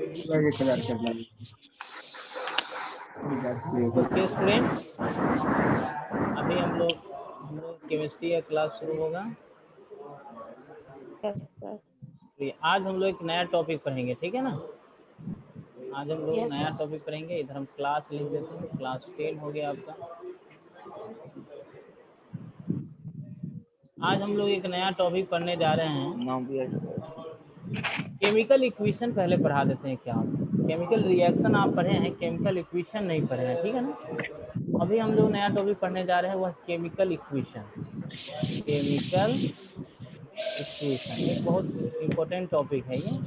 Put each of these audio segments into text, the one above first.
Okay student, अभी हम लोग केमिस्ट्री का क्लास शुरू होगा। Yes sir. तो आज हम लोग एक नया टॉपिक पढ़ेंगे, ठीक है ना। आज हम लोग Yes. नया टॉपिक पढ़ेंगे। इधर हम क्लास लिख देते हैं, क्लास 10 हो गया आपका। आज हम लोग एक नया टॉपिक पढ़ने जा रहे हैं। केमिकल इक्वेशन पहले पढ़ा देते हैं क्या आप। केमिकल रिएक्शन आप पढ़े हैं, केमिकल इक्वेशन नहीं पढ़े हैं, ठीक है ना। अभी हम लोग नया टॉपिक पढ़ने जा रहे हैं, वह केमिकल इक्वेशन। केमिकल इक्वेशन एक बहुत इम्पोर्टेंट टॉपिक है ये।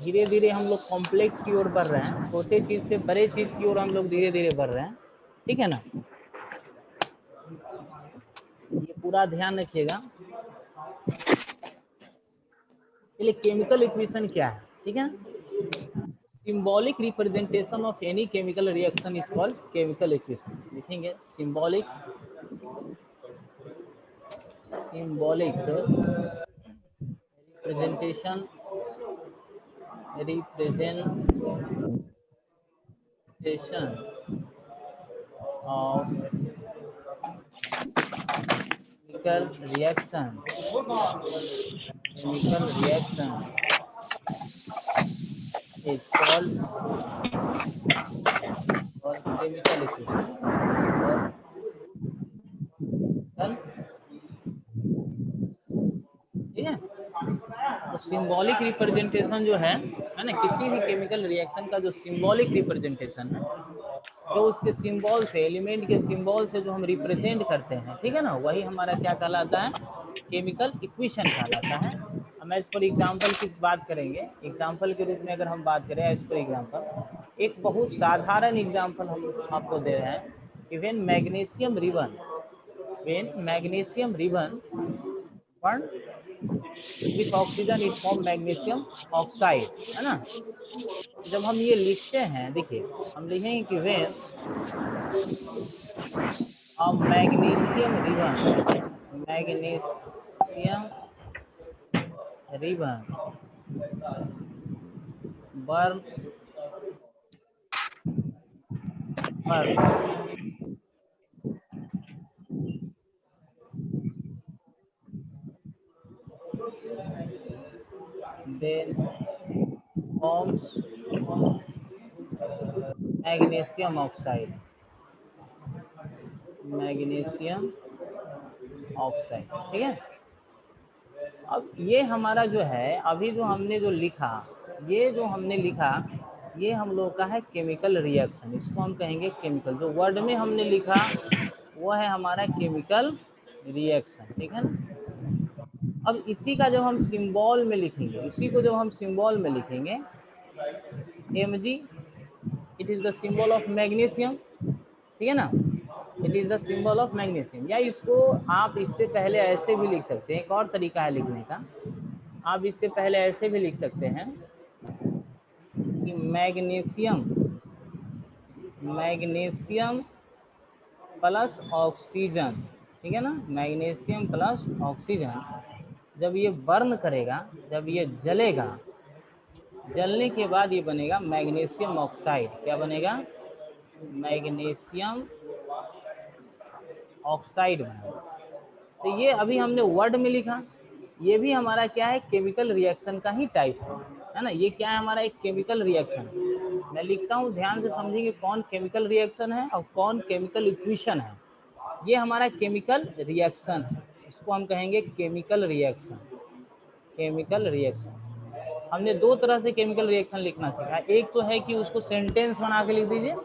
धीरे धीरे हम लोग कॉम्प्लेक्स की ओर बढ़ रहे हैं, छोटे चीज़ से बड़े चीज़ की ओर हम लोग धीरे धीरे बढ़ रहे हैं, ठीक है ना। ये पूरा ध्यान रखिएगा। चलिए, केमिकल इक्वेशन क्या है, ठीक है। Symbolic representation of any chemical reaction is called chemical equation. लिखेंगे symbolic representation of chemical reaction is called chemical equation। ठीक है। तो सिंबॉलिक रिप्रेजेंटेशन जो है ना, किसी भी केमिकल रिएक्शन का जो सिंबॉलिक रिप्रेजेंटेशन है, जो उसके सिंबल से, एलिमेंट के सिंबल से जो हम रिप्रेजेंट करते हैं, ठीक है ना, वही हमारा क्या कहलाता है, केमिकल इक्वेशन कहलाता है। हम एज पर एग्जांपल की बात करेंगे। एग्जांपल के रूप में अगर हम बात करें एज पर एग्जांपल, एक बहुत साधारण एग्जांपल हम आपको दे रहे हैं कि when magnesium ribbon burn with oxygen it form magnesium oxide, है ना। जब हम ये लिखते हैं, देखिए हम लिखेंगे कि when magnesium ribbon burn then forms magnesium oxide, ठीक है। अब ये हमारा जो है, अभी जो हमने जो लिखा, ये हम लोग का है केमिकल रिएक्शन। इसको हम कहेंगे केमिकल। जो वर्ड में हमने लिखा वो है हमारा केमिकल रिएक्शन, ठीक है ना। अब इसी का जब हम सिंबल में लिखेंगे, Mg, it is the symbol of magnesium, ठीक है ना। It is the symbol of magnesium. या इसको आप इससे पहले ऐसे भी लिख सकते हैं, एक और तरीका है लिखने का। आप इससे पहले ऐसे भी लिख सकते हैं कि मैग्नीशियम प्लस ऑक्सीजन, ठीक है ना। मैग्नीशियम प्लस ऑक्सीजन जब ये बर्न करेगा, जब ये जलेगा, जलने के बाद ये बनेगा मैग्नीशियम ऑक्साइड। क्या बनेगा? मैग्नीशियम ऑक्साइड बनेगा। तो ये अभी हमने वर्ड में लिखा, ये भी हमारा क्या है, केमिकल रिएक्शन का ही टाइप है ना। ये क्या है, हमारा एक केमिकल रिएक्शन। मैं लिखता हूँ, ध्यान से समझेंगे कौन केमिकल रिएक्शन है और कौन केमिकल इक्वेशन है। ये हमारा केमिकल रिएक्शन है, इसको हम कहेंगे केमिकल रिएक्शन। हमने दो तरह से केमिकल रिएक्शन लिखना सीखा। एक तो है कि उसको सेंटेंस बना के लिख दीजिए,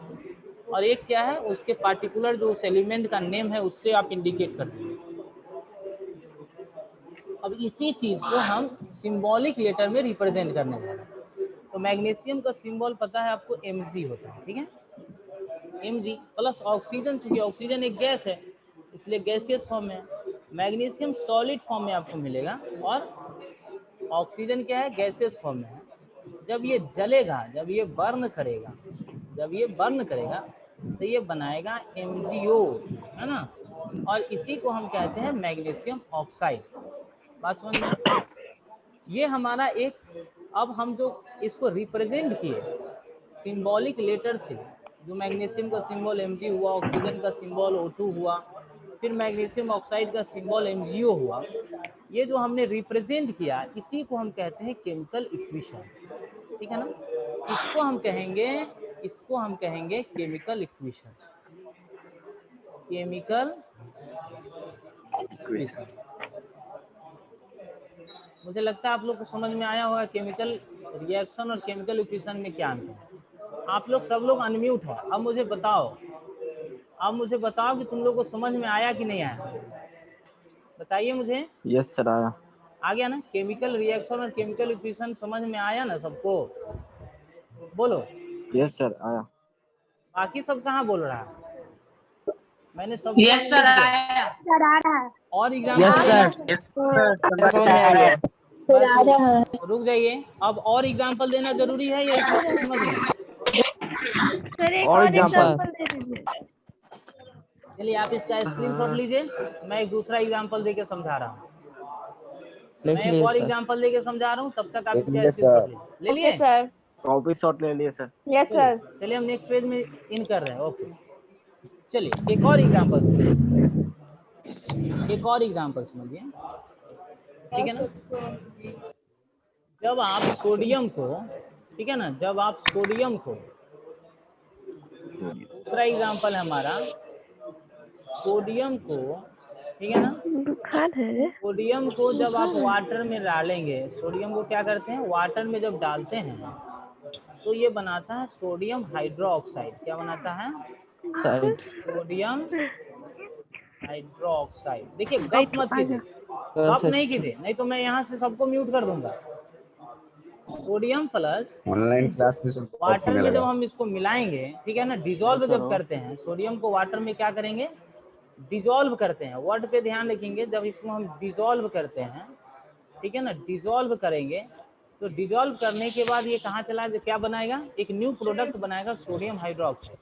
और एक क्या है, उसके पार्टिकुलर जो उस एलिमेंट का नेम है उससे आप इंडिकेट कर दीजिए। अब इसी चीज को हम सिंबॉलिक लेटर में रिप्रेजेंट करने जा रहे हैं। तो मैग्नीशियम का सिंबल पता है आपको, Mg होता है, ठीक है। Mg प्लस ऑक्सीजन, चूंकि ऑक्सीजन एक गैस है इसलिए गैसियस फॉर्म में है। मैग्नीशियम सॉलिड फॉर्म में आपको मिलेगा और ऑक्सीजन क्या है, गैसियस फॉर्म में है। जब ये जलेगा, जब ये बर्न करेगा तो ये बनाएगा MgO, है ना। और इसी को हम कहते हैं मैग्नीशियम ऑक्साइड। बात समझ में? ये हमारा एक अब हम जो इसको रिप्रेजेंट किए सिंबॉलिक लेटर से, जो मैग्नीशियम का सिंबल Mg हुआ, ऑक्सीजन का सिंबल O2 हुआ, फिर मैग्नीशियम ऑक्साइड का सिंबल MgO हुआ, ये जो हमने रिप्रेजेंट किया इसी को हम कहते हैं केमिकल इक्वेशन, ठीक है ना। इसको हम कहेंगे केमिकल इक्वेशन, केमिकल इक्वेशन। मुझे लगता है आप लोग को समझ में आया होगा केमिकल रिएक्शन और केमिकल इक्वेशन में क्या अंतर है। आप लोग सब लोग अनम्यूट हो, अब मुझे बताओ कि तुम लोग को समझ में आया कि नहीं आया, बताइए मुझे। यस सर आया। आ गया ना, केमिकल रिएक्शन और केमिकल इक्वेशन समझ में आया ना सबको, बोलो। यस सर आया। बाकी सब कहाँ बोल रहा है, मैंने सब यस सर आया। सर आ रहा है। और एग्जाम्पल रुक जाइए, अब और एग्जाम्पल देना जरूरी है या इतना समझ में? सर एक और और एग्जाम्पल एग्जांपल दे दीजिए। चलिए आप इसका स्क्रीनशॉट लीजिए, मैं एक दूसरा एग्जाम्पल देके समझा रहा हूँ। मैं एक और एग्जाम्पल देके समझा रहा हूँ, तब तक आप इसका स्क्रीनशॉट लीजिए। ले लिए सर? कॉपी शॉट ले लिए सर। Yes sir. चलिए हम नेक्स्ट पेज में इन कर रहे हैं। ओके चलिए एक और एग्जाम्पल समझिए, ठीक है ना। जब आप सोडियम को, ठीक है ना, जब आप सोडियम को, दूसरा एग्जाम्पल है हमारा सोडियम को, ठीक है ना, सोडियम को जब आप वाटर में डालेंगे, सोडियम को क्या करते हैं वाटर में जब डालते हैं तो ये बनाता है सोडियम हाइड्रोक्साइड। क्या बनाता है? Sodium hydroxide. देखिए गप मत कीजिए, गप नहीं कीजिए, नहीं तो मैं यहाँ से सबको म्यूट कर दूंगा। सोडियम प्लस ऑनलाइन क्लास में वाटर में जब हम इसको मिलाएंगे, ठीक है ना, डिजोल्व जब करते हैं सोडियम को वाटर में, क्या करेंगे डिजोल्व करते हैं। वर्ड पे ध्यान रखेंगे, जब इसको हम डिजोल्व करते हैं, ठीक है ना, डिजोल्व करेंगे तो डिजोल्व करने के बाद ये कहाँ चला, क्या बनाएगा, एक न्यू प्रोडक्ट बनाएगा सोडियम हाइड्रोक्साइड।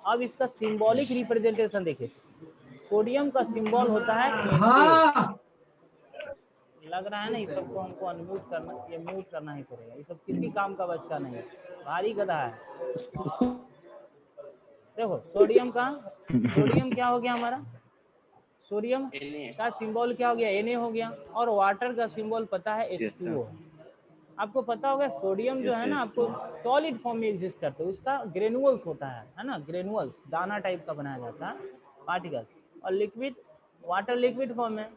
अब इसका सिंबॉलिक रिप्रेजेंटेशन देखिए, सोडियम का सिंबल होता है Na। लग रहा है ना, ये सबको हमको अनम्यूट करना, ये म्यूट करना ही पड़ेगा, ये सब किसी काम का बच्चा नहीं है, भारी गधा है। देखो सोडियम क्या हो गया हमारा, सोडियम का सिंबल क्या हो गया, Na हो गया, और वाटर का सिंबल पता है H2O। आपको पता होगा सोडियम जो है ना, आपको सॉलिड फॉर्म में एग्जिस्ट करते हैं, उसका ग्रेनुअल्स होता है ना, ग्रेनुअल्स दाना टाइप का बनाया जाता है पार्टिकल, और लिक्विड वाटर लिक्विड फॉर्म में।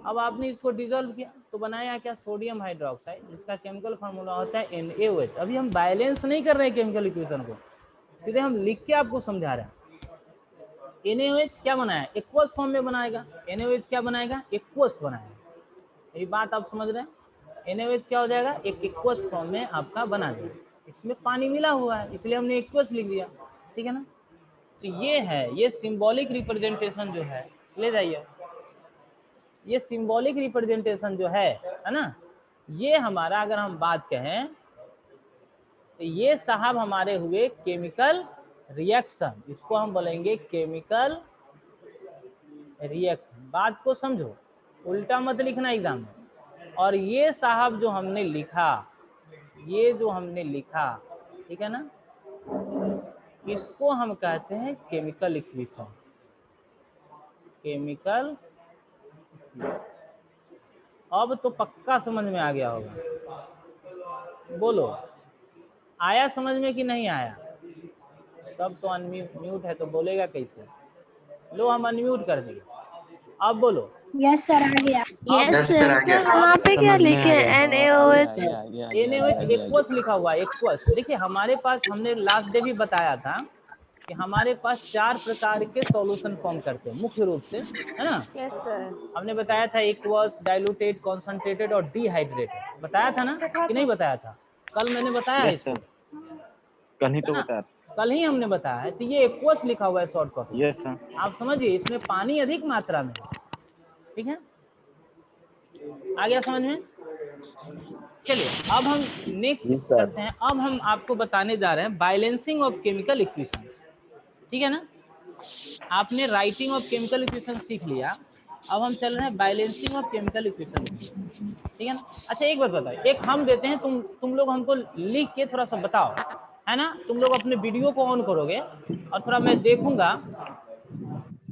अब आपने इसको डिजोल्व किया तो बनाया क्या, सोडियम हाइड्रोक्साइड, जिसका केमिकल फार्मूला होता है NaOH। अभी हम बैलेंस नहीं कर रहे हैं केमिकल इक्वेशन को, सीधे हम लिख के आपको समझा रहे हैं। NaOH क्या बनाया, एक्वस फॉर्म में बनाएगा। NaOH क्या बनाएगा, एक्वस बनाएगा। मेरी बात आप समझ रहे हैं, NaOH क्या हो जाएगा, एक एक्वस फॉर्म में आपका बना देगा। इसमें पानी मिला हुआ है इसलिए हमने एक्वस लिख दिया, ठीक है ना। तो ये है, ये सिंबॉलिक रिप्रेजेंटेशन जो है, ले जाइए, ये सिंबॉलिक रिप्रेजेंटेशन जो है ना, ये हमारा अगर हम बात कहें तो ये साहब हमारे हुए केमिकल रिएक्शन, इसको हम बोलेंगे केमिकल रिएक्शन। बात को समझो, उल्टा मत लिखना एग्जाम में। और ये साहब जो हमने लिखा, ठीक है ना, इसको हम कहते हैं केमिकल इक्वेशन, केमिकल। अब तो पक्का समझ में आ गया होगा, बोलो आया समझ में कि नहीं आया? सब तो अनम्यूट है तो बोलेगा कैसे, लो हम अनम्यूट कर दिए, अब बोलो। यस सर आ गया। यस सर वहाँ पे क्या लिखे NaOH? NaOH एक्वस लिखा हुआ है, एक्वस। देखिए हमारे पास, हमने लास्ट डे भी बताया था कि हमारे पास 4 प्रकार के सॉल्यूशन फॉर्म करते हैं मुख्य रूप से, है ना। Yes sir. हमने बताया था एक्वस, डाइल्यूटेड, कॉन्सनट्रेटेड और डिहाइड्रेटेड, बताया था ना कि नहीं बताया था? कल मैंने बताया है इसको, कल ही तो बताया, कल ही हमने बताया है। तो ये एक्वस लिखा हुआ है शॉर्ट कॉपी। Yes sir. आप समझिए इसमें पानी अधिक मात्रा में, ठीक है, आ गया समझ में? चलिए अब हम नेक्स्ट करते हैं। अब हम आपको बताने जा रहे हैं बैलेंसिंग ऑफ केमिकल इक्वेशन, ठीक है ना। आपने राइटिंग ऑफ केमिकल इक्वेशन सीख लिया, अब हम चल रहे हैं बैलेंसिंग ऑफ केमिकल इक्वेशन, ठीक है ना। अच्छा एक बात बताओ, एक हम देते हैं, तुम लोग हमको लिख के थोड़ा सा बताओ, है ना। तुम लोग अपने वीडियो को ऑन करोगे और थोड़ा मैं देखूंगा,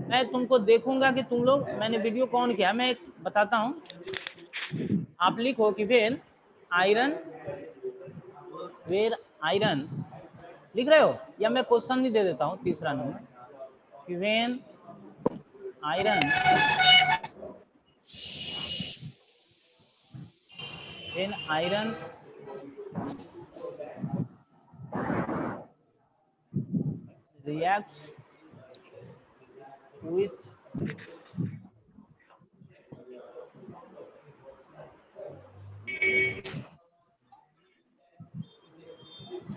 मैं तुमको देखूंगा कि तुम लोग, मैंने वीडियो को ऑन किया, मैं एक बताता हूँ। आप लिखो कि वेन आयरन, वेर आयरन लिख रहे हो, या मैं क्वेश्चन नहीं दे देता हूँ तीसरा नंबर कि when iron, when iron reacts with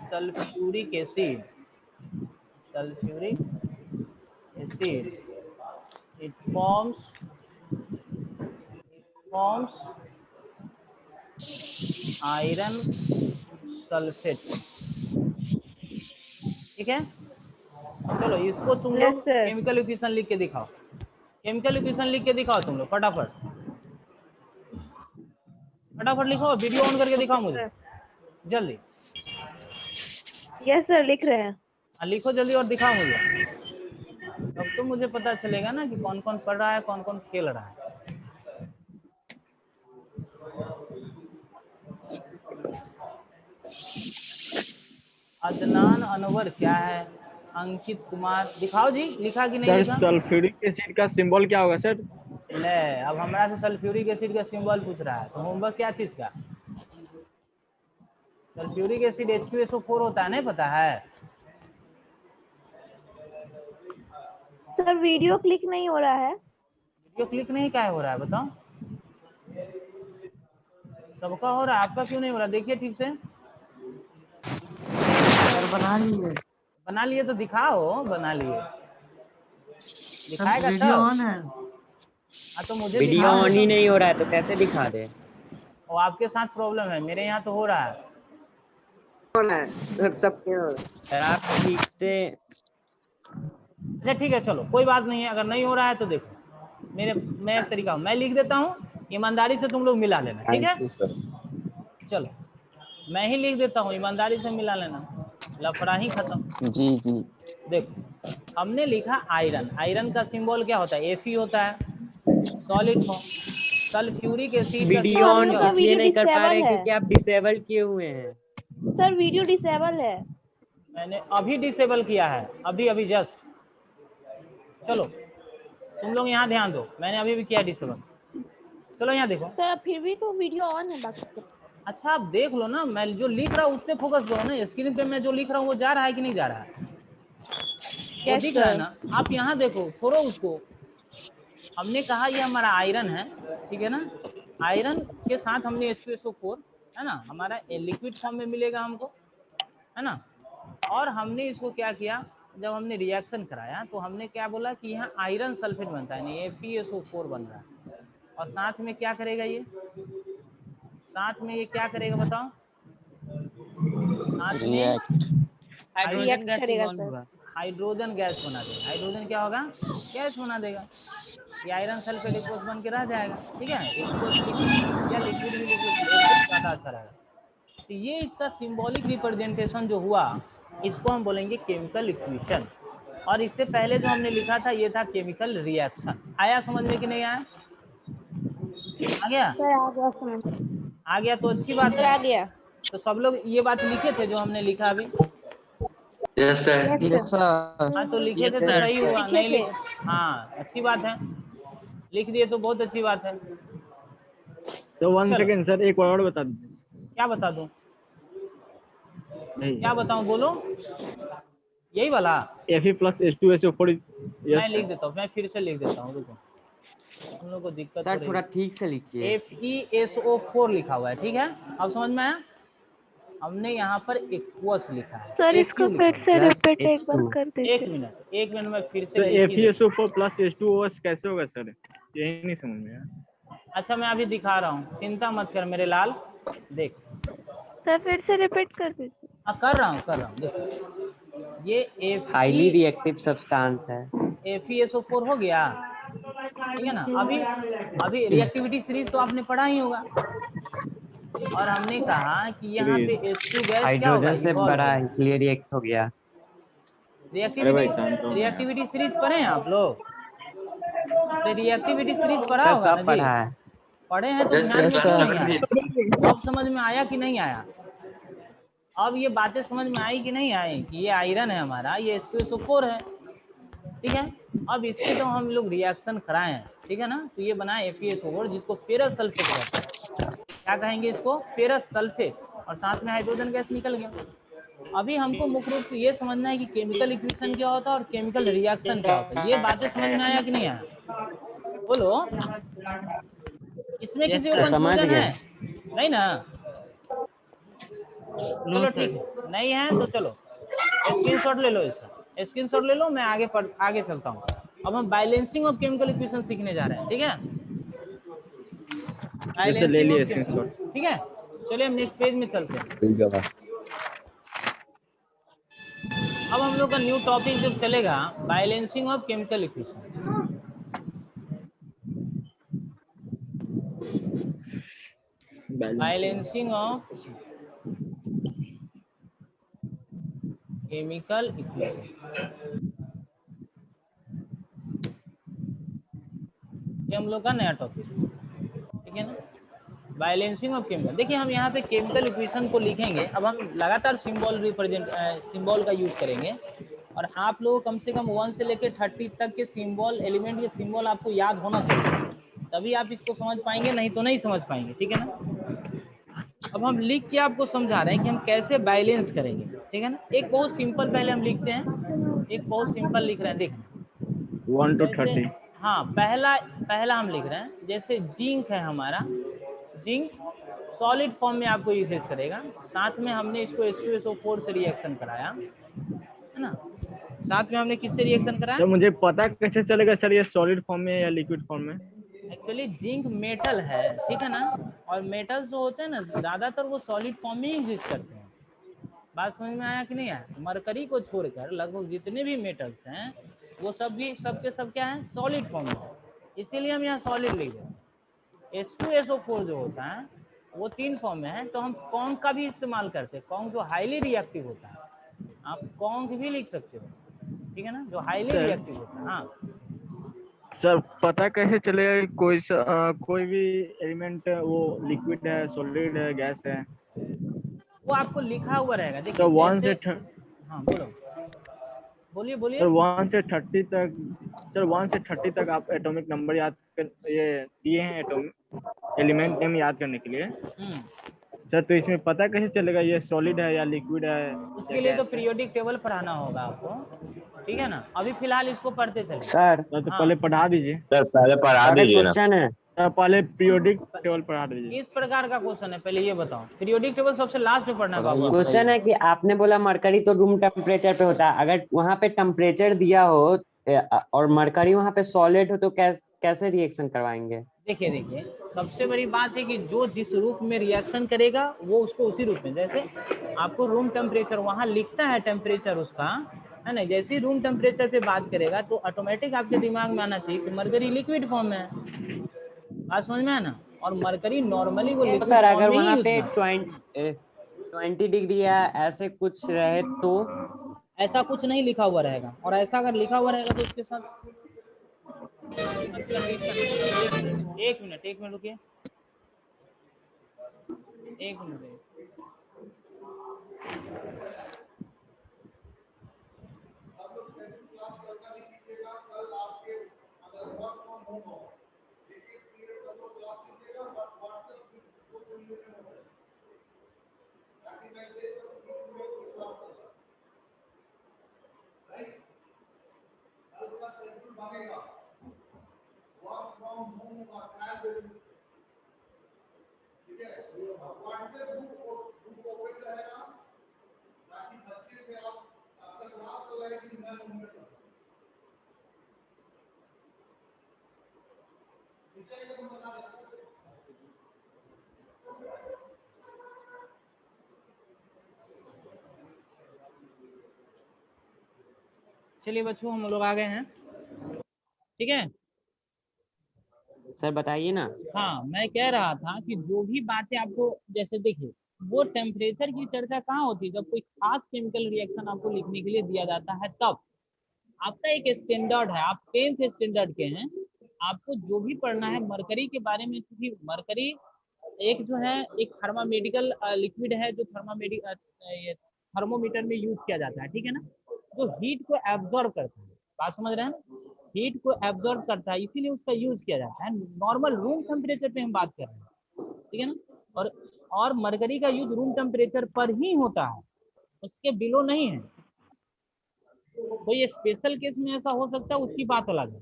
sulfuric acid, it forms iron sulfate, ठीक है। चलो इसको तुम लोग Yes, sir. केमिकल इक्वेशन लिख के दिखाओ, केमिकल इक्वेशन लिख के दिखाओ तुम लोग, फटाफट फटाफट लिखो, वीडियो ऑन करके दिखाओ मुझे जल्दी। Yes, sir. लिख रहे हैं। लिखो जल्दी और दिखाओ मुझे, तब तो मुझे पता चलेगा ना कि कौन कौन पढ़ रहा है, कौन कौन खेल रहा है। अदनान अनवर क्या है, अंकित कुमार दिखाओ जी, लिखा कि नहीं सर लिखा। सल्फ्यूरिक एसिड का सिंबल क्या होगा सर? ले अब हमारा से सल्फ्यूरिक एसिड का सिंबल पूछ रहा है, तो होमवर्क क्या चीज का, सल्फ्यूरिक एसिड H2SO4 होता है, नहीं पता है। सर वीडियो क्लिक नहीं हो रहा है। वीडियो क्लिक नहीं क्या हो रहा है बताओ, सबका हो रहा है, आपका क्यों नहीं हो रहा, देखिए ठीक से। सर बना लिए तो दिखाओ, बना लिए, दिखाएगा वीडियो तब। ऑन है। हाँ तो मुझे वीडियो दिखाओ ऑन ही तो। नहीं हो रहा है तो कैसे दिखा दे? वो आपके साथ प्रॉब्लम है, मेरे यहाँ तो हो रहा है। सबके सर आप ठीक से। अच्छा ठीक है, चलो कोई बात नहीं है, अगर नहीं हो रहा है तो देखो, मैं एक तरीका मैं लिख देता हूँ, ईमानदारी से तुम लोग मिला लेना, ठीक है। चलो मैं ही लिख देता हूँ, ईमानदारी से मिला लेना, लफड़ा ही खत्म। जी जी। देखो हमने लिखा आयरन, आयरन का सिंबल क्या होता है, Fe होता है, सॉलिड फॉर्म। सल्फ्यूरिक एसिड का वीडियो सर हम सिंबल ऑन क्या लोग का होता इसलिए वीडियो नहीं कर पा डिसेबल रहे है। क्योंकि आप डिसेबल किए हुए हैं। सर वीडियो डिसेबल है। है। मैंने अभी डिसेबल किया है, अभी अभी जस्ट। चलो तुम लोग यहाँ ध्यान दो, मैंने अभी भी किया डिसेबल। चलो यहाँ देखो, सर फिर भी तो वीडियो ऑन है बाकी सब। अच्छा आप देख लो ना, मैं जो लिख रहा हूँ उस पर फोकस करो ना, स्क्रीन पे मैं जो लिख रहा हूँ वो जा रहा है कि नहीं जा रहा है, वो Yes, दिख रहा है sir. ना। आप यहाँ देखो, छोड़ो उसको। हमने कहा ये हमारा आयरन है, ठीक है ना। आयरन के साथ हमने H2SO4, है ना, हमारा लिक्विड फॉर्म में मिलेगा हमको, है ना। और हमने इसको क्या किया, जब हमने रिएक्शन कराया तो हमने क्या बोला कि यहाँ आयरन सल्फेट बनता है, नहीं FeSO4 बन रहा है। और साथ में क्या करेगा ये, साथ में ये क्या करेगा बताओ, साथ में हाइड्रोजन गैस करेगा इन्वॉल्व सर। होगा। हाइड्रोजन गैस बना देगा। हाइड्रोजन क्या होगा, गैस बना देगा। ये आयरन सल्फेट एक्वस बन के रह जाएगा, ठीक है। एक्वस लिक्विड या लिक्विड भी लिख लो, एक्वस ज़्यादा अच्छा रहेगा। तो ये इसका सिंबॉलिक रिप्रेजेंटेशन जो हुआ, इसको हम बोलेंगे केमिकल इक्वेशन। और इससे पहले जो हमने लिखा था ये था केमिकल रिएक्शन। आया समझ में कि नहीं आया, आ गया, सर आ गया समझ। आ गया तो अच्छी बात सर है। आ गया। तो सब लोग ये बात लिखे थे जो हमने लिखा अभी, यस सर। Yes sir. हाँ तो लिखे Yes, थे तो sir. सही हुआ, लिखे नहीं थे। लिख, हाँ अच्छी बात है, लिख दिए तो बहुत अच्छी बात है। तो 1 चलो सेकंड सर, एक और बता दीजिए। क्या बता दूं, नहीं, क्या बताऊं बोलो, यही वाला Fe+H2SO4। मैं यस लिख सर। देता हूँ, मैं फिर से लिख देता हूँ, रुको, हम लोग को दिक्कत हो सर रही थोड़ा है। ठीक से लिखिए। FeSO4 लिखा हुआ है, ठीक है, अब समझ में आया। हमने यहाँ पर एक्वस लिखा है, सर इसको AQ फिर लिखा से है। प्लस रिपीट एक बार H2। कर एक दीजिए। मिनट एक मिनट, में फिर से सर लिख ही देता हूँ। FeSO4+H2OS कैसे होगा सर? यही नहीं समझ में आया। अच्छा मैं अभी दिखा रहा हूँ, चिंता मत कर मेरे लाल, देख। सर फिर से रिपीट कर दीजिए। कर रहा हूँ देखो, ये हाईली रिएक्टिव सब्सटेंस है। FeSO4 हो गया, ठीक है ना। अभी रिएक्टिविटी सीरीज तो आपने पढ़ा ही होगा, और हमने कहा कि यहाँ पे H2 गैस क्या होगा, हाइड्रोजन से इवॉल्व बड़ा होगा। है इसलिए रिएक्ट हो गया। अरे भाई शांत हो यार। रिएक्टिविटी सीरीज पढ़े हैं आप लोग? तो रिएक्टिविटी सीरीज पढ़ा सर होगा ना सब जी, पढ़ा है। पढ़े हैं तो यस ध्यान सर, में क्यों नहीं 7 भी। आया? अब समझ में आया कि नहीं आया? अब ये बातें समझ में आई कि नहीं आई कि ये आयरन है हमारा, ये H2SO4 है, ठीक है। अब इसके तो हम लोग रिएक्शन कराए हैं, ठीक है ना। तो ये बना FeSO4 जिसको फेरस सल्फेट कहते हैं। क्या कहेंगे इसको? फेरस सल्फेट, और साथ में हाइड्रोजन गैस निकल गया। अभी हमको मुख्य रूप से ये समझना है कि केमिकल इक्वेशन क्या होता है और केमिकल रिएक्शन क्या होता है। ये बातें समझ में आया कि नहीं आया? बोलो, इसमें किसी को सर समझ कंफ्यूजन गए। है? नहीं ना? चलो ठीक है, नहीं है तो चलो स्क्रीनशॉट ले लो, इसका स्क्रीनशॉट ले लो, मैं आगे चलता हूँ। अब हम बैलेंसिंग ऑफ केमिकल इक्वेशन सीखने जा रहे हैं, ठीक है। जैसे ले बैलेंसिंग लिए ऑफ स्क्रीनशॉट। केमिकल, ठीक है। चलिए हम नेक्स्ट पेज में चलते हैं। अब हम लोग का न्यू टॉपिक जब चलेगा, balancing of chemical equation. Balancing of chemical equation, ये हम लोग का नया टॉपिक, ठीक है ना। बैलेंसिंग ऑफ केमिकल, देखिए हम यहाँ पे केमिकल इक्वेशन को लिखेंगे। अब हम लगातार सिंबल का यूज करेंगे, और आप लोग कम से कम 1 से लेकर 30 तक के सिंबल एलिमेंट के सिंबल आपको याद होना चाहिए, तभी आप इसको समझ पाएंगे, नहीं तो नहीं समझ पाएंगे, ठीक है ना। अब हम लिख के आपको समझा रहे हैं कि हम कैसे बैलेंस करेंगे, ठीक है ना। एक बहुत सिंपल पहले हम लिखते हैं, एक बहुत सिंपल लिख रहे हैं, देखना 1 to जैसे। 30। हाँ, पहला हम लिख रहे हैं, जैसे जिंक है हमारा, जिंक सॉलिड फॉर्म में आपको यूजेज करेगा। साथ में हमने इसको H2SO4 से रिएक्शन कराया, है ना। साथ में हमने किससे रिएक्शन कराया? सर मुझे पता कैसे चलेगा सर ये सॉलिड फॉर्म में या लिक्विड फॉर्म में? एक्चुअली जिंक मेटल है, ठीक है ना, और मेटल्स जो होते हैं ना ज्यादातर वो सॉलिड फॉर्म में ही एग्जिस्ट करते हैं। बात समझ में आया कि नहीं आया? मरकरी को छोड़कर लगभग जितने भी मेटल्स हैं वो सब भी सबके सब क्या है, सॉलिड फॉर्म में, इसीलिए हम यहाँ सॉलिड लिख रहे हैं। H2SO4 जो होता है वो 3 फॉर्म में है, तो हम कॉन्क का भी इस्तेमाल करते हैं। कॉन्क जो हाईली रिएक्टिव होता है, आप कॉन्क भी लिख सकते हो, ठीक है ना, जो हाईली सर रिएक्टिव होता है। हाँ, सर पता कैसे चलेगा कि कोई भी एलिमेंट वो लिक्विड है, सॉलिड है, गैस है? वो आपको लिखा हुआ रहेगा, सर देखिए 1 जैसे। से हाँ बोलो, बोलिए बोलिए। सर 1 से 30 तक, सर 1 से 30 तक आप एटॉमिक नंबर याद कर, ये दिए हैं एटॉमिक एलिमेंट नेम याद करने के लिए। सर तो इसमें पता कैसे चलेगा ये सॉलिड है या लिक्विड है या उसके लिए तो गैस है? पीरियोडिक टेबल पढ़ाना होगा आपको, ठीक है ना। अभी फिलहाल इसको पढ़ते चले। सर सर तो हाँ, पहले पढ़ा दीजिए। सर पहले पढ़ा सर एक दीजिए ना। क्वेश्चन है। सर पहले पीरियोडिक टेबल पढ़ा दीजिए। किस प्रकार का क्वेश्चन है पहले ये बताओ। पीरियोडिक टेबल सबसे लास्ट में पढ़ना है बाबू आपको। क्वेश्चन है कि आपने बोला मरकरी तो रूम टेम्परेचर पे होता है, अगर वहां पे टेम्परेचर दिया हो और मरकरी वहां पे सॉलिड हो तो कैसे रिएक्शन करवाएंगे? देखिए सबसे बड़ी बात है कि जो जिस रूप में रिएक्शन करेगा वो उसको उसी रूप में, जैसे आपको रूम टेम्परेचर वहां लिखता है टेम्परेचर उसका, है ना। जैसे ही रूम टेम्परेचर पे बात करेगा तो ऑटोमेटिक आपके दिमाग में आना चाहिए कि मरकरी लिक्विड फॉर्म में है। बात समझ में है ना। और मरकरी नॉर्मली वो तो लिक्विड सर फॉर्म अगर में ही वहां यूज पे में आता है। 20 डिग्री या ऐसे कुछ रहे तो? ऐसा कुछ नहीं लिखा हुआ रहेगा, और ऐसा अगर लिखा हुआ रहेगा तो उसके साथ कंडीशन। एक मिनट रुकिए, एक मिनट। चलिए बच्चों हम लोग आ गए हैं, ठीक है। सर बताइए ना। हाँ, मैं कह रहा था कि जो भी बातें आपको, जैसे देखिए, वो टेम्परेचर की चर्चा कहाँ होती है, जब कोई खास केमिकल रिएक्शन आपको लिखने के लिए दिया जाता है तब। आपका एक स्टैंडर्ड है, आप 10th स्टैंडर्ड के हैं, आपको जो भी पढ़ना है मरकरी के बारे में, क्योंकि मरकरी एक जो है एक थर्मामेडिकल लिक्विड है, जो थर्मोमीटर में यूज किया जाता है, ठीक है ना, जो हीट को एब्जॉर्ब करता है। बात समझ रहे हैं? हीट को एब्जॉर्ब करता है, इसीलिए उसका यूज किया जाता है। नॉर्मल रूम टेम्परेचर पे हम बात कर रहे हैं, ठीक है ना। और मरकरी का यूज रूम टेम्परेचर पर ही होता है, उसके बिलो नहीं है। कोई स्पेशल केस में ऐसा हो सकता है, उसकी बात अलग है,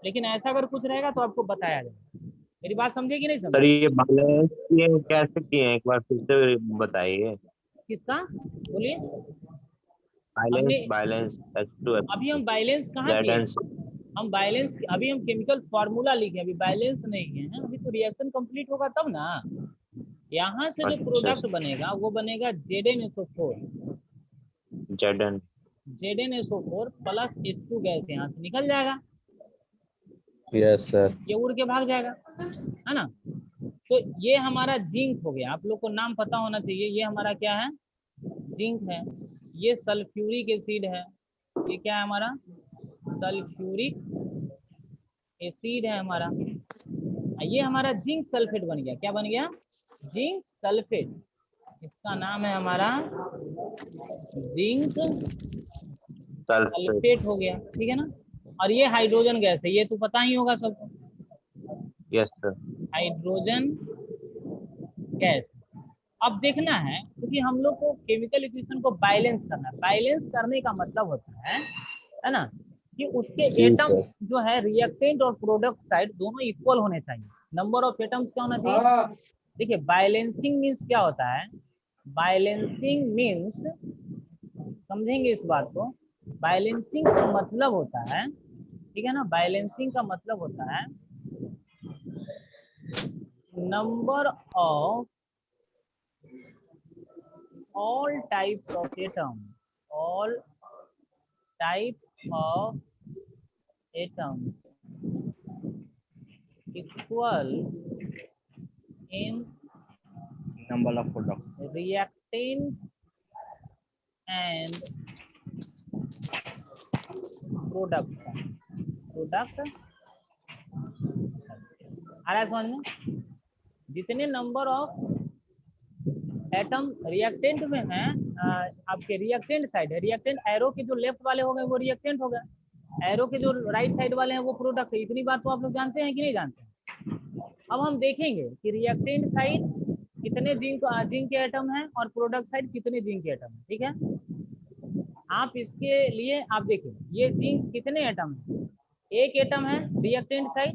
लेकिन ऐसा अगर कुछ रहेगा तो आपको बताया जाएगा। मेरी बात समझे कि नहीं सर समझे? ये बैलेंस किए कैसे किए हैं, एक बार फिर से बताइए। किसका बोलिए? बैलेंस हमने बैलेंस H2 अभी हम बैलेंस कहाँ Z किए and हैं? हम बैलेंस, अभी हम केमिकल फॉर्मूला लिखे, अभी बैलेंस नहीं किए हैं। अभी तो रिएक्शन कंप्लीट होगा तब ना। यहाँ से जो अच्छा प्रोडक्ट बनेगा वो बनेगा ZnSO4। Zn। ZnSO4 plus H2 gas यहाँ से निकल जाएगा, यस सर। ये उड़ के भाग जाएगा, है ना। तो ये हमारा जिंक हो गया, आप लोग को नाम पता होना चाहिए। ये हमारा क्या है? जिंक है। ये सल्फ्यूरिक एसिड है, ये क्या है हमारा? सल्फ्यूरिक एसिड है हमारा। ये हमारा जिंक सल्फेट बन गया। क्या बन गया? Zinc sulphate. इसका नाम है हमारा जिंक सल्फेट हो गया, ठीक है ना। और ये हाइड्रोजन गैस है, ये तो पता ही होगा सबको, यस सर। Hydrogen gas. अब देखना है, क्योंकि हम लोग को केमिकल इक्वेशन को बैलेंस करना है। बैलेंस करने का मतलब होता है ना, कि उसके जी एटम सर। जो है रिएक्टेंट और प्रोडक्ट साइड दोनों इक्वल होने चाहिए। नंबर ऑफ एटम्स क्या होना चाहिए? देखिए, बैलेंसिंग मीन्स क्या होता है? बैलेंसिंग मीन्स, समझेंगे इस बात को, बैलेंसिंग का मतलब होता है, ठीक है ना, बैलेंसिंग का मतलब होता है number of all types of atom, all types of atoms equal in number of product. reactant and product आ रहा है समझ में? जितने नंबर ऑफ एटम रिएक्टेंट में है, आपके रिएक्टेंट साइड है, रिएक्टेंट एरो के जो लेफ्ट वाले हो गए वो रिएक्टेंट हो गए, एरो के जो राइट साइड वाले हैं वो प्रोडक्ट है। इतनी बात तो आप लोग जानते हैं कि नहीं जानते हैं? अब हम देखेंगे कि रिएक्टेंट साइड कितने जिंक के एटम हैं और प्रोडक्ट साइड कितने जिंक के एटम है, ठीक है। आप इसके लिए आप देखिए, ये जिंक कितने एटम है? एक एटम है रिएक्टेंट साइड,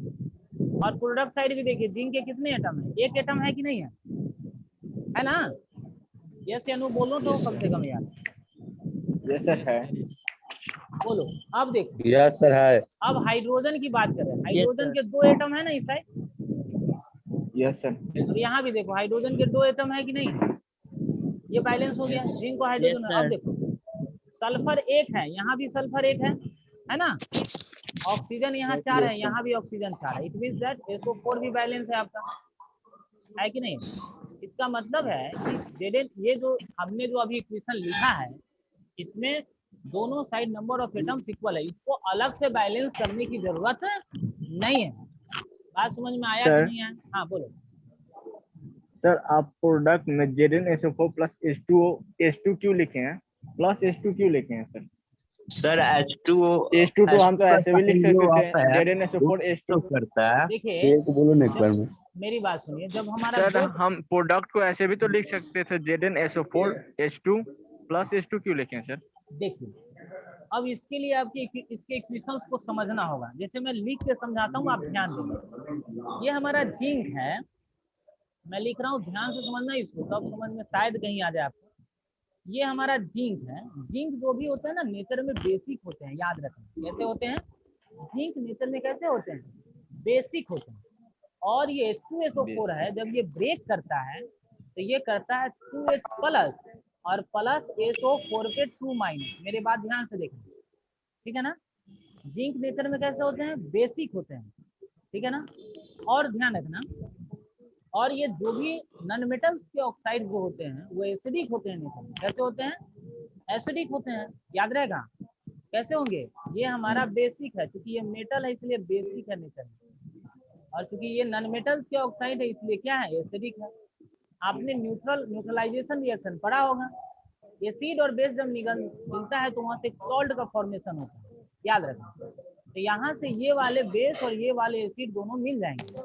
और प्रोडक्ट साइड भी देखिए, जिंक के कितने एटम है? एक एटम है कि नहीं है ना? यस या नो बोलो तो कम से कम यार। यस सर है। बोलो। अब देखो, यस सर है। अब हाइड्रोजन की बात कर रहे हैं। हाइड्रोजन के 2 एटम है ना इस साइड, यस सर। और यहाँ भी देखो हाइड्रोजन के 2 एटम है कि नहीं है? ये बैलेंस हो गया, जिंक और हाइड्रोजन। अब देखो, सल्फर एक है, यहाँ भी सल्फर एक है ना। ऑक्सीजन यहाँ 4 है, यहाँ भी ऑक्सीजन 4 है। इट मींस दैट SO4 भी बैलेंस है आपका, है कि नहीं? इसका मतलब है कि Zn, ये जो हमने जो अभी इक्वेशन लिखा है, इसमें दोनों side number of atoms equal है, इसको अलग से बैलेंस करने की जरूरत नहीं है। बात समझ में आया कि नहीं आया? हाँ बोलो। सर आप प्रोडक्ट में ZnSO4 प्लस H2 क्यों लिखे हैं? प्लस H2 क्यों लिखे हैं सर? सर H2 तो हम तो ऐसे भी लिख सकते थे, ZnSO4 H2 करता है। देखिए, बोलो ना एक बार में। मेरी बात सुनिए, जब हमारा सर हम प्रोडक्ट को ऐसे भी तो लिख सकते थे, ZnSO4 H2 प्लस H2 क्यों लिखे हैं सर? देखिए, अब इसके लिए आपके इसके इक्वेशंस को समझना होगा। जैसे मैं लिख के समझाता हूँ, आप ध्यान देंगे। ये हमारा जिंक है, मैं लिख रहा हूँ, ध्यान से समझना इसको, तब समझ में शायद कहीं आ जाए आपको। ये हमारा जिंक है। जिंक जो भी होता है ना, नेचर में बेसिक होते हैं, याद रखना। कैसे होते हैं? जिंक नेचर में कैसे होते हैं? बेसिक होते हैं। और ये H2SO4 है, जब ये ब्रेक करता है तो ये करता है 2H प्लस और प्लस SO4 के 2 माइनस। मेरे बात ध्यान से देखना, ठीक है ना। जिंक नेचर में कैसे होते हैं? बेसिक होते हैं, ठीक है ना। और ध्यान रखना, और ये जो भी नॉन मेटल्स के ऑक्साइड जो होते हैं वो एसिडिक होते हैं नेचर में। कैसे होते हैं? एसिडिक होते हैं, याद रहेगा। कैसे होंगे? ये हमारा बेसिक है, क्योंकि ये मेटल है इसलिए बेसिक है नेचर में, और क्योंकि ये नॉन मेटल्स के ऑक्साइड है इसलिए क्या है? एसिडिक है। आपने न्यूट्रलाइजेशन रिएक्शन पढ़ा होगा, एसिड और बेस जब मिलता है तो वहां से एक सॉल्ट का फॉर्मेशन होता है, याद रखना। तो यहाँ से ये वाले बेस और ये वाले एसिड दोनों मिल जाएंगे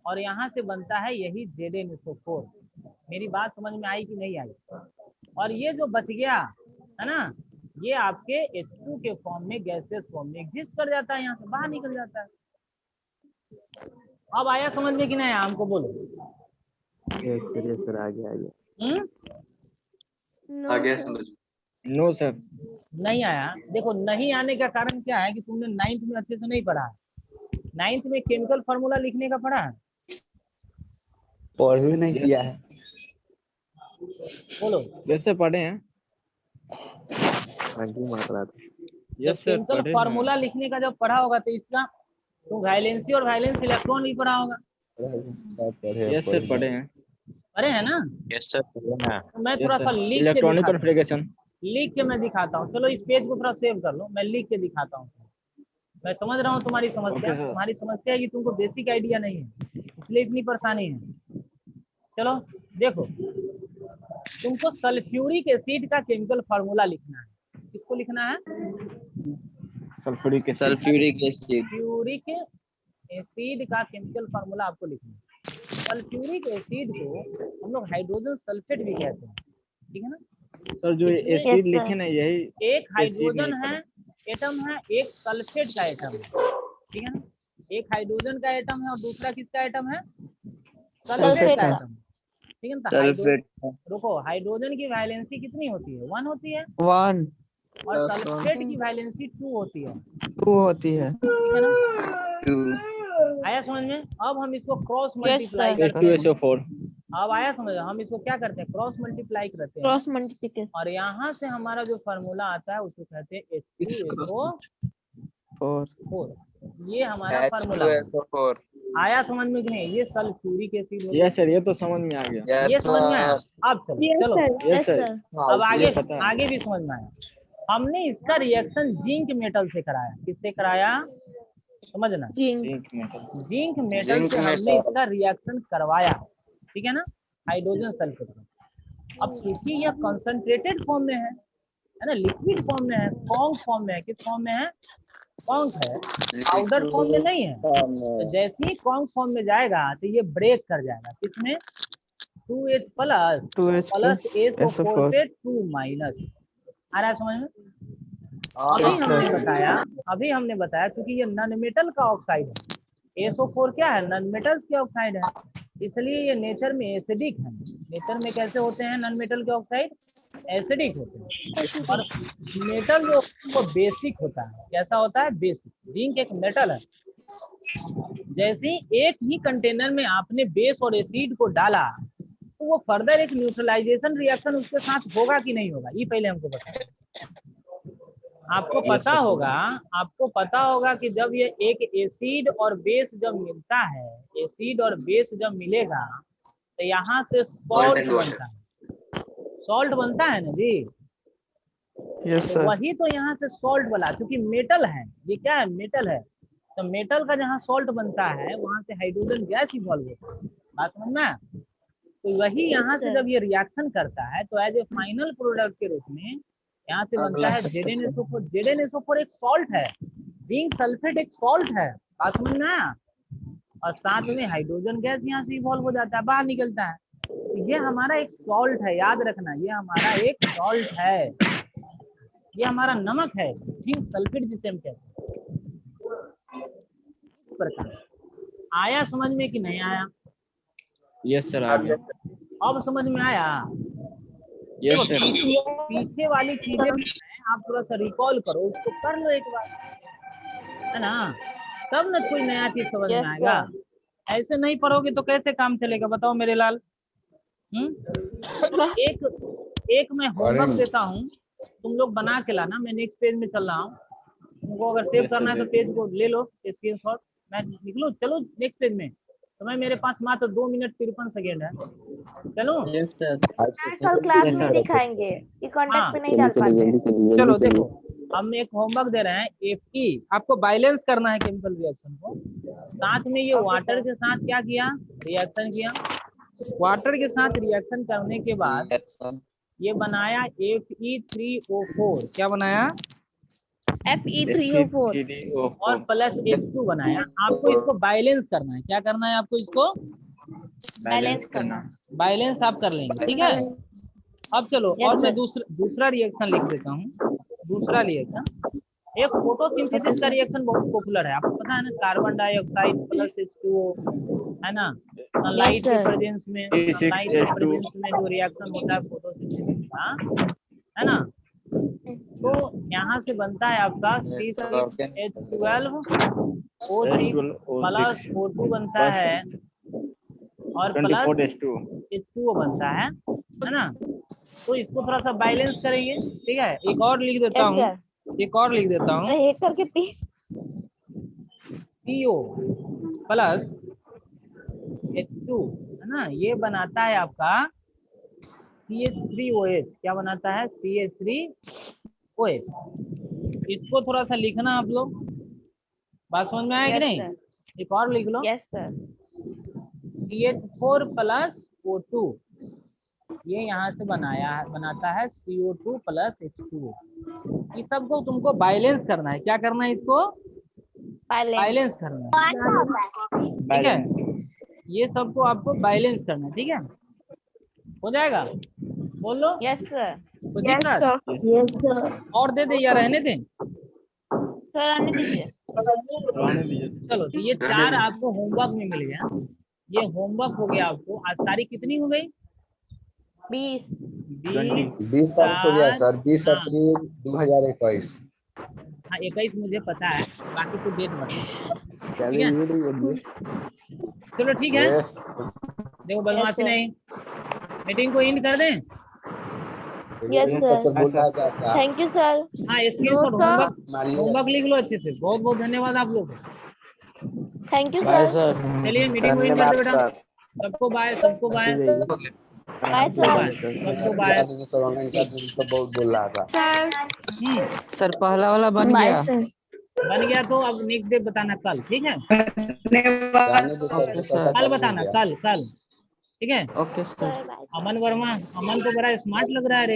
और यहाँ से बनता है यही ZnSO4। मेरी बात समझ में आई कि नहीं आई? और ये जो बच गया है ना, ये आपके H2 के फॉर्म में, गैसेस फॉर्म में एग्जिस्ट कर जाता है, यहाँ से बाहर निकल जाता है। अब आया समझ में कि नहीं आया? हमको बोलो। सर आ गया आ गया समझ। No sir. नहीं आया? देखो नहीं आने का कारण क्या है कि तुमने 9th में अच्छे से नहीं पढ़ा है। 9th में केमिकल फार्मूला लिखने का पढ़ा है? और भी नहीं किया है। बोलो। वैसे पढ़े हैं। यस सर, केमिकल फार्मूला लिखने का जब पढ़ा होगा तो इसका तो वैलेंसी और वैलेंस इलेक्ट्रॉन भी पढ़ा होगा। यस सर, पढ़े हैं। पढ़े हैं ना? यस सर तो मैं थोड़ा सा लिख के इलेक्ट्रॉनिक दिखाता कॉन्फ़िगरेशन। लिख के मैं दिखाता हूँ। चलो इस पेज को थोड़ा सेव कर लो, मैं लिख के दिखाता हूँ। मैं समझ रहा हूँ तुम्हारी समस्या। Okay, तुम्हारी समस्या है कि तुमको बेसिक आइडिया नहीं है, इसलिए इतनी परेशानी है। चलो देखो, तुमको सल्फ्यूरिक एसिड का केमिकल फार्मूला लिखना है। किसको लिखना है? Sulphuric acid. Sulphuric acid. Sulphuric acid का केमिकल फार्मूला आपको लिखना है। सल्फ्यूरिक एसिड को हम लोग हाइड्रोजन सल्फेट भी कहते हैं, ठीक है ना। सर जो एसिड लिखे ना, यही एक हाइड्रोजन है एटम है, एक सल्फेट का एटम है, ठीक है ना। एक हाइड्रोजन का एटम है और दूसरा किसका एटम है? सल्फेट का एटम, ठीक है ना। तो हाइड्रोजन, रुको, हाइड्रोजन की वैलेंसी कितनी होती है? 1 होती है। 1 और सल्फेट की वैलेंसी 2 होती है, 2 होती है। ठीक है ना। आया समझ में? अब हम इसको क्रॉस मल्टीप्लाई करते हैं। H2SO4। अब आया समझ? हम इसको क्या करते हैं? क्रॉस मल्टीप्लाई करते हैं। Cross multiplication. और यहाँ से हमारा जो फार्मूला आता है उसको कहते हैं H2SO4। ये हमारा फार्मूला है। आया समझ में कि नहीं? ये सल्फ्यूरिक एसिड होता है। यस सर, ये तो समझ में आ गया। ये समझ में आया? अब चलो यस सर। अब आगे भी समझ में आया। हमने इसका रिएक्शन जिंक मेटल से कराया। किससे कराया? समझना, जिंक मेटल से हमने इसका रिएक्शन करवाया, ठीक है ना, हाइड्रोजन सल्फेट में। अब क्योंकि यह कंसंट्रेटेड फॉर्म में है ना, लिक्विड फॉर्म में है, कॉन्क फॉर्म में है। किस फॉर्म में है? कॉन्क है, पाउडर फॉर्म में नहीं है। तो जैसे ही कॉन्क फॉर्म में जाएगा तो ये ब्रेक कर जाएगा। किसमें? 2H प्लस SO4 पे 2- आ रहा है समझ में? अभी हमने बताया क्योंकि ये नॉन मेटल का ऑक्साइड है। SO4 क्या है? नॉन मेटल्स के ऑक्साइड है, इसलिए ये नेचर में एसिडिक है। नेचर में कैसे होते हैं नॉन मेटल के ऑक्साइड? एसिडिक होते हैं। और मेटल जो वो बेसिक होता है। कैसा होता है? बेसिक। जिंक एक मेटल है। जैसे एक ही कंटेनर में आपने बेस और एसिड को डाला तो वो फर्दर एक न्यूट्रलाइजेशन रिएक्शन उसके साथ होगा कि नहीं होगा, ये पहले हमको बताओ। आपको पता होगा कि जब ये एक एसिड और बेस जब मिलता है, एसिड और बेस जब मिलेगा तो यहाँ से सॉल्ट बनता है। सॉल्ट बनता है ना जी? यस तो सर। वही तो यहाँ से सॉल्ट बना, क्योंकि मेटल है। ये क्या है? मेटल है। तो मेटल का जहाँ सॉल्ट बनता है वहां से हाइड्रोजन गैस इवॉल्व होता है। बात समझ में? तो वही यहाँ से जब ये रिएक्शन करता है तो एज ए फाइनल प्रोडक्ट के रूप में यहाँ से बनता है ZnSO4। ZnSO4 एक सॉल्ट है, जिंक सल्फेट एक सॉल्ट है। बात समझ में आया? और साथ में हाइड्रोजन गैस यहाँ से इवॉल्व हो जाता है, बाहर निकलता है। तो ये हमारा एक सॉल्ट है, याद रखना, ये हमारा एक सॉल्ट है। ये हमारा नमक है, जिंक सल्फेट जिसे हम कहते हैं। इस प्रकार आया समझ में कि नहीं आया? यस सर, आ गया। अब समझ में आया? Yes sir. पीछे वाली चीजें आप थोड़ा सा रिकॉल करो, उसको कर लो एक बार, है ना, तब ना कोई नया चीज समझ में आएगा। ऐसे नहीं पढ़ोगे तो कैसे काम चलेगा? बताओ मेरे लाल। एक मैं होमवर्क देता हूँ, तुम लोग बना के लाना। मैं नेक्स्ट पेज में चल रहा हूँ। तुमको अगर सेव करना है तो पेज को ले लो स्क्रीनशॉट, मैं लिख लूं? चलो नेक्स्ट पेज में। समय मेरे पास मात्र 2 मिनट 53 सेकेंड है। चलो कल क्लास में दिखाएंगे, ये कॉन्टेक्ट पे नहीं डाल पाते। चलो देखो, हम एक होमवर्क दे रहे हैं Fe, आपको बैलेंस करना है केमिकल रिएक्शन को। साथ में ये वाटर के साथ क्या किया, रिएक्शन किया। वाटर के साथ रिएक्शन करने के बाद ये बनाया Fe3O4। क्या बनाया? Fe3O4 और प्लस H2 बनाया। आपको इसको बैलेंस करना है। क्या करना है आपको? इसको बैलेंस करना। बैलेंस आप कर लेंगे, ठीक है। अब चलो और मैं दूसरा रिएक्शन लिख देता हूँ। दूसरा रिएक्शन, एक फोटोसिंथेसिस का रिएक्शन बहुत पॉपुलर है, आपको पता है ना। कार्बन डाइऑक्साइड प्लस H2O, है ना। सनलाइट के प्रेजेंस में, सनलाइट के प्रेजेंस में जो रिएक्शन होता है फोटोसिंथेसिस का, है ना। तो यहाँ से बनता है आपका C6H12 O6 प्लस O2 बनता है, और प्लस H2O बनता है ना। तो इसको थोड़ा सा बैलेंस करेंगे, ठीक है। एक और लिख देता हूँ, एक और लिख देता हूँ। एक करके CO प्लस H2, है ना, ये बनाता है आपका CH3OH। क्या बनाता है? CH3OH। इसको थोड़ा सा लिखना आप लोग, बात समझ में आया कि नहीं? एक और लिख लो। Yes sir. CH4 plus O2, ये यहाँ से बनाता है CO2 प्लस H2O। इस सबको तुमको बैलेंस करना है। क्या करना है? इसको बैलेंस करना है, ठीक है। ये सबको आपको बैलेंस करना है, ठीक है। हो जाएगा? बोल लो। Yes sir. Yes sir. और दे दे या रहने दें? सर आने दीजिए। चलो, तो ये 4 आपको होमवर्क में मिल गया। ये होमवर्क हो गया आपको। आज तारीख कितनी हो गई? 20 तारीख हो गया सर, 20 अप्रैल 2021। हाँ 21 मुझे पता है, बाकी तो डेट बता, ठीक है। चलो ठीक है, देखो बदमाशी नहीं। मीटिंग को एंड कर दें? Yes sir. बोला जाता है। Thank you sir. हाँ स्क्रीनशॉट होमवर्क लिख लो अच्छे से। बहुत बहुत धन्यवाद आप लोग। Thank you sir. चलिए मीटिंग को एंड कर दो बेटा। सबको बाय, सबको बाय, बाय सर। सबको बाय। बहुत बोल रहा था सर पहला वाला बन गया। बन गया तो अब नेक्स्ट डे बताना कल, ठीक है। कल बताना, कल, ठीक है। Okay sir. अमन वर्मा, अमन तो बड़ा स्मार्ट लग रहा है रे।